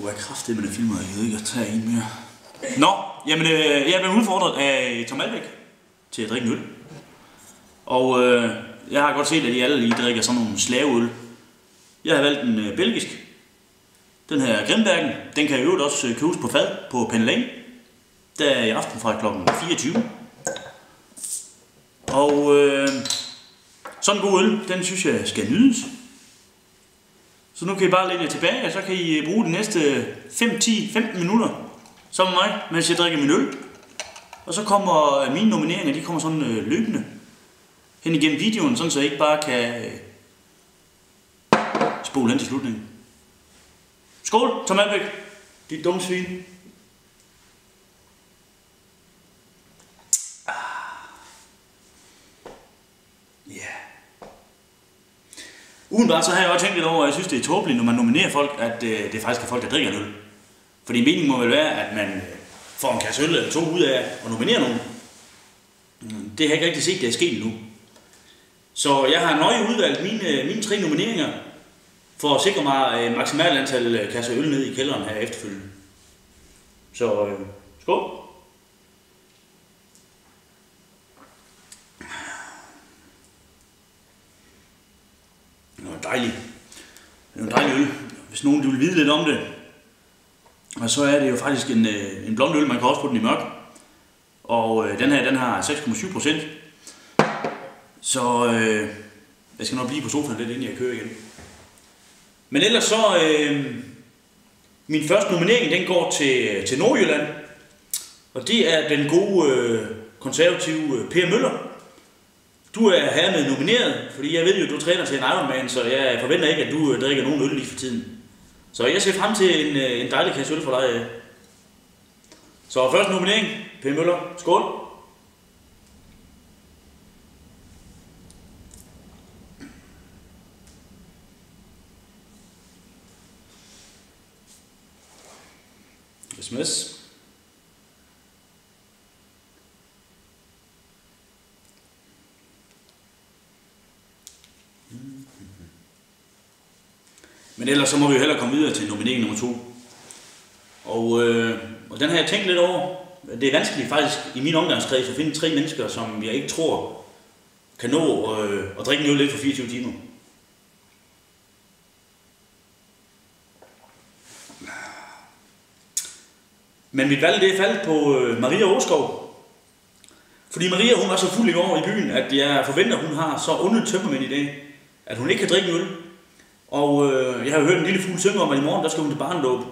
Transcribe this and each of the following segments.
skulle være kraftigt med det filmer, jeg ved ikke at tage en mere. Nå, jamen jeg er blevet udfordret af Tom Albæk til at drikke en øl. Og jeg har godt set, at I alle drikker sådan nogle slaveøl. Jeg har valgt en belgisk. Den her Grimbergen, den kan i øvrigt også købes på fad på Penny Lane. Der er i aften fra kl. 24. Og sådan en god øl, den synes jeg skal nydes. Så nu kan I bare lægge jer tilbage, og så kan I bruge de næste 5, 10, 15 minutter sammen med mig, mens jeg drikker min øl. Og så kommer mine nomineringer, de kommer sådan løbende hen igennem videoen, sådan så jeg ikke bare kan spole hen til slutningen. Skål, Tom Albæk, dit dumme svin. Udenbart så har jeg også tænkt lidt over, at jeg synes, det er tåbeligt, når man nominerer folk, at det faktisk er folk, der drikker en øl. Fordi meningen må vel være, at man får en kasse øl eller to ud af at nominere nogen. Det har jeg ikke rigtig set, det er sket endnu. Så jeg har nøje udvalgt mine 3 nomineringer, for at sikre mig maksimalt antal kasser øl ned i kælderen her efterfølgende. Så skål! Det var dejligt. Det var en dejlig øl, hvis nogen vil vide lidt om det. Og så er det jo faktisk en blond øl, man kan også få den i mørk. Og den her, den har 6,7%. Så jeg skal nok blive på sofaen lidt, inden jeg kører igen. Men ellers så, min første nominering, den går til Nordjylland. Og det er den gode konservative Per Møller. Du er hermed nomineret, fordi jeg ved jo, at du træner til en Ironman, så jeg forventer ikke, at du drikker nogen øl lige for tiden. Så jeg ser frem til en dejlig kasse øl for dig. Så første nominering, Per Møller. Skål! SMS. Men ellers så må vi jo hellere komme videre til nominering nummer 2. Og den har jeg tænkt lidt over. Det er vanskeligt faktisk i min omgangskreds at finde 3 mennesker, som jeg ikke tror kan nå at drikke en øl lidt for 24 timer. Men mit valg det er faldet på Maria Åskov. Fordi Maria hun var så fuld i går i byen, at jeg forventer, at hun har så ondet tømmermænd i dag, at hun ikke kan drikke en øl. Og jeg har hørt en lille fugl synge om, at i morgen der skal hun til barndåb.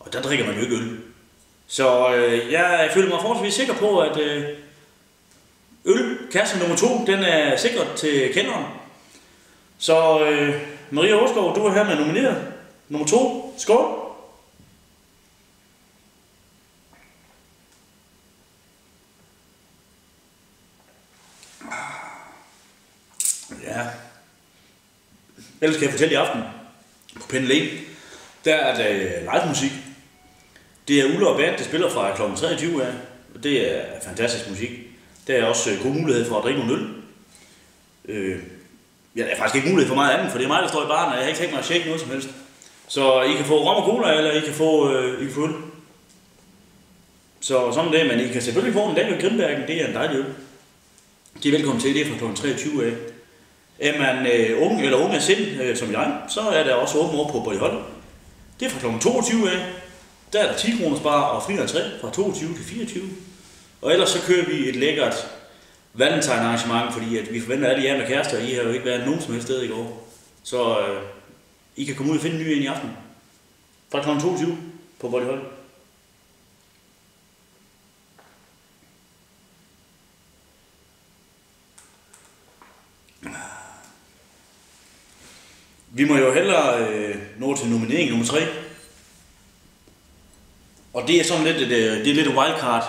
Og der drikker man jo ikke øl. Så jeg føler mig forholdsvis sikker på, at ølkasse nummer 2, den er sikret til kenderen. Så Maria Åskov, du er her med nomineret. Nummer 2. Skål! Ja. Ellers kan jeg fortælle i aften på Penny Lane, der er der live musik. Det er Ulla og Band, der spiller fra kl. 23 af. Det er fantastisk musik. Der er også god mulighed for at drikke nogle øl. Ja, der er faktisk ikke mulighed for meget andet, for det er mig, der står i baren, og jeg har ikke tænkt mig at shake noget som helst. Så I kan få rom og cola, eller I kan få øl. Så sådan det, men I kan selvfølgelig få en lækker Grimbergen, det er en dejlig øl. De er velkommen til, det er fra kl. 23 af. Er man ung eller ung af sind, som jeg, så er der også åben over på Boldholm. Det er fra kl. 22 af. Der er der 10 kroners bar og fri entré fra 22 til 24. Og ellers så kører vi et lækkert valentine-arrangement, fordi at vi forventer alle jer med kærester, I har jo ikke været nogen som helst sted i går. Så I kan komme ud og finde en ny en i aften. Fra kl. 22 på Boldholm. Vi må jo hellere nå til nominering nummer 3. Og det er sådan lidt et wildcard.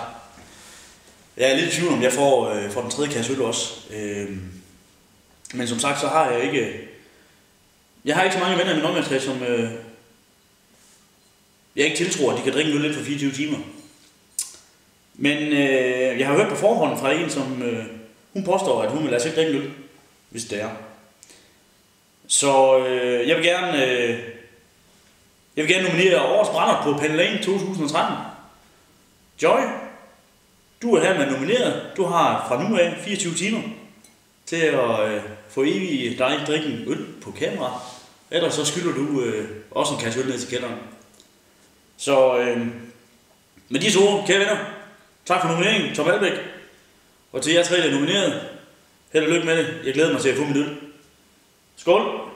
Jeg er lidt i tvivl om jeg får den 3. kasse øl også. Men som sagt så har jeg ikke så mange venner i min omgangskreds, som jeg ikke tiltror, at de kan drikke øl lidt for 24 timer. Men jeg har hørt på forhånd fra en, som hun påstår, at hun vil lade sig ikke drikke øl, hvis det er. Så jeg vil gerne Jeg vil gerne nominere Årets Brænder på Pen Lane 2013. Joy, du er hermed nomineret. Du har fra nu af 24 timer til at få evig dig drikken øl på kamera. Ellers så skylder du også en kasse øl ned til kælderen. Så med disse ord, kære venner, tak for nomineringen, Tom Albæk. Og til jer tre, der er nomineret, held og lykke med det. Jeg glæder mig til at få min øl. Skål!